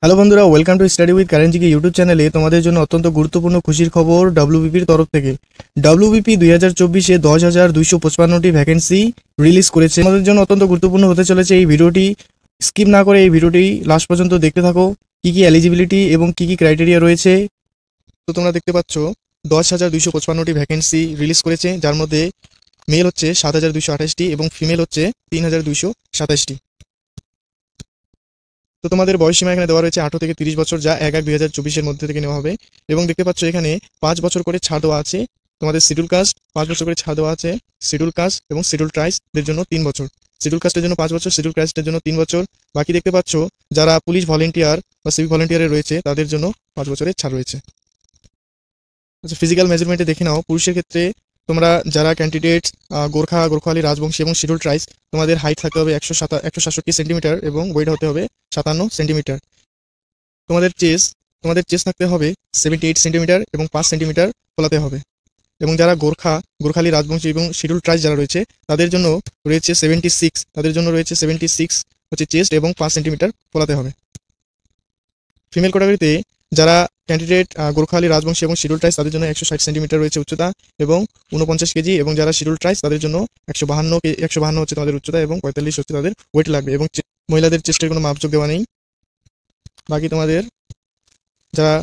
Hello বন্ধুরা, welcome to study with current GK YouTube চ্যানেলে তোমাদের জন্য অত্যন্ত গুরুত্বপূর্ণ খুশির খবর ডব্লিউবিপির তরফ থেকে। ডব্লিউবিপি 2024-এ 10,255টি ভ্যাকেন্সি রিলিজ করেছে। আমাদের জন্য অত্যন্ত গুরুত্বপূর্ণ হতে চলেছে এই ভিডিওটি। স্কিপ না করে এই ভিডিওটি লাস্ট পর্যন্ত দেখতে থাকো। কি কি এলিজিবিলিটি এবং কি কি ক্রাইটেরিয়া রয়েছে তো তোমরা দেখতে পাচ্ছ। 10,255টি ভ্যাকেন্সি রিলিজ করেছে, যার মধ্যে মেল হচ্ছে 7,228টি এবং ফিমেল হচ্ছে 3,227টি। তো তোমাদের বয়সসীমা এখানে দেওয়া রয়েছে 18 থেকে 30 বছর, যা 1/1/2024-এর মধ্যে থেকে নেওয়া হবে। এবং দেখতে পাচ্ছ এখানে 5 বছর করে ছাড় দেওয়া আছে তোমাদের শিডিউল কাস্ট, 5 বছর করে ছাড় দেওয়া আছে শিডিউল কাস্ট এবং শিডিউল ট্রাইবসদের জন্য 3 বছর। শিডিউল কাস্টের জন্য 5 বছর, শিডিউল ট্রাইবসদের জন্য 3 বছর। বাকি দেখতে পাচ্ছ যারা পুলিশ ভলেন্টিয়ার বা সিভিক ভলেন্টিয়ারে রয়েছে তাদের জন্য 5 বছরের ছাড় রয়েছে। আচ্ছা, ফিজিক্যাল মেজারমেন্টে দেখে নাও। পুরুষের ক্ষেত্রে তোমরা যারা ক্যান্ডিডেট গোর্খা, গোর্খালি, রাজবংশী এবং শিডিউল ট্রাইবস, তোমাদের হাইট থাকতে হবে 167 সেন্টিমিটার এবং ওয়েট হতে হবে 57 সেন্টিমিটার। তোমাদের চেস্ট থাকতে হবে 78 সেন্টিমিটার এবং 5 সেন্টিমিটার ফোলাতে হবে। এবং যারা গোর্খা, গোর্খালি, রাজবংশী এবং শিডিউল ট্রাইবস যারা রয়েছে তাদের জন্য রয়েছে 76 হচ্ছে চেস্ট এবং 5 সেন্টিমিটার ফোলাতে হবে। ফিমেল ক্যাটাগরিতে যারা ক্যান্ডিডেট গোর্খালি, রাজবংশী এবং শিডিউল ট্রাইবস তাদের জন্য 160 সেন্টিমিটার রয়েছে উচ্চতা এবং 49 কেজি। এবং যারা শিডিউল ট্রাইবস তাদের জন্য 152 হচ্ছে তাদের উচ্চতা এবং 45 হচ্ছে তাদের ওয়েট লাগবে। এবং মহিলাদের চেস্টের কোনো মাপজোক দেওয়া নেই। বাকি তোমাদের যারা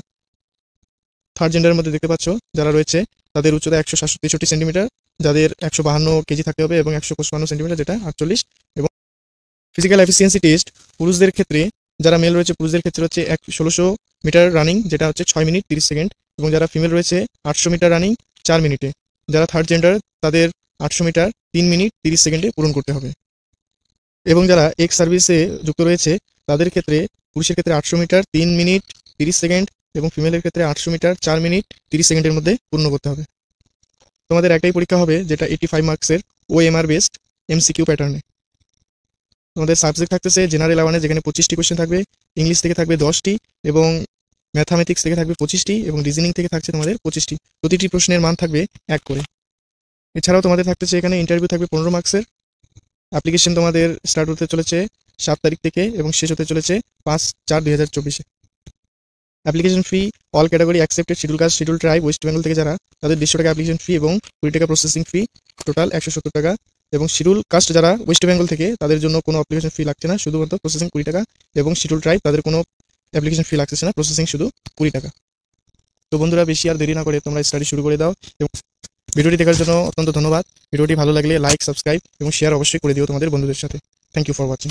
থার্ড জেন্ডারের মধ্যে দেখতে পাচ্ছ যারা রয়েছে তাদের উচ্চতা 163 সেন্টিমিটার, যাদের 152 কেজি থাকতে হবে এবং 155 সেন্টিমিটার, যেটা 48। এবং ফিজিক্যাল এফিসিয়েন্সি টেস্ট পুরুষদের ক্ষেত্রে যারা মেল রয়েছে পুরুষদের ক্ষেত্রে হচ্ছে 1600 মিটার রানিং, যেটা হচ্ছে 6 মিনিট 30 সেকেন্ড। এবং যারা ফিমেল রয়েছে 800 মিটার রানিং 4 মিনিটে। যারা থার্ড জেন্ডার তাদের 800 মিটার 3 মিনিট 30 সেকেন্ডে পূরণ করতে হবে। এবং যারা এক্স সার্ভিসে যুক্ত রয়েছে তাদের ক্ষেত্রে পুরুষের ক্ষেত্রে 800 মিটার 3 মিনিট 30 সেকেন্ড এবং ফিমেলের ক্ষেত্রে 800 মিটার 4 মিনিট 30 সেকেন্ডের মধ্যে পূর্ণ করতে হবে। তোমাদের একটাই পরীক্ষা হবে, যেটা 85 মার্কসের ওএমআর বেসড এমসিকিউ প্যাটার্নে। তোমাদের সাবজেক্ট থাকতেছে জেনারেল অ্যাওয়ারনেস, যেখানে 25টি কোয়েশ্চেন থাকবে, ইংলিশ থেকে থাকবে 10টি এবং ম্যাথামেটিক্স থেকে থাকবে 25টি এবং রিজনিং থেকে থাকছে তোমাদের 25টি। প্রতিটি প্রশ্নের মান থাকবে 1 করে। এছাড়াও তোমাদের থাকতেছে এখানে ইন্টারভিউ থাকবে 15 মার্কসের। অ্যাপ্লিকেশন তোমাদের স্টার্ট হতে চলেছে 7 তারিখ থেকে এবং শেষ হতে চলেছে 5/4/2024-এ। Application fee all category accepted, schedule caste, schedule tribe, West Bengal থেকে যারা তাদের 150 টাকা অ্যাপ্লিকেশন ফি এবং 20 টাকা প্রসেসিং ফি, টোটাল 170 টাকা। এবং শিডিউল কাস্ট যারা ওয়েস্ট বেঙ্গল থেকে তাদের জন্য কোনো অ্যাপ্লিকেশন ফি লাগছে না, শুধুমাত্র প্রসেসিং 20 টাকা। এবং শিডিউল ট্রাইব তাদের কোনো অ্যাপ্লিকেশন ফি লাগছে না, প্রসেসিং শুধু 20 টাকা। তো বন্ধুরা, বেশি আর দেরি না করে তোমরা স্টাডি শুরু করে দাও। এবং ভিডিওটি দেখার জন্য অত্যন্ত ধন্যবাদ। ভিডিওটি ভালো লাগলে লাইক, সাবস্ক্রাইব এবং শেয়ার অবশ্যই করে দিও তোমাদের বন্ধুদের সাথে। Thank you for watching.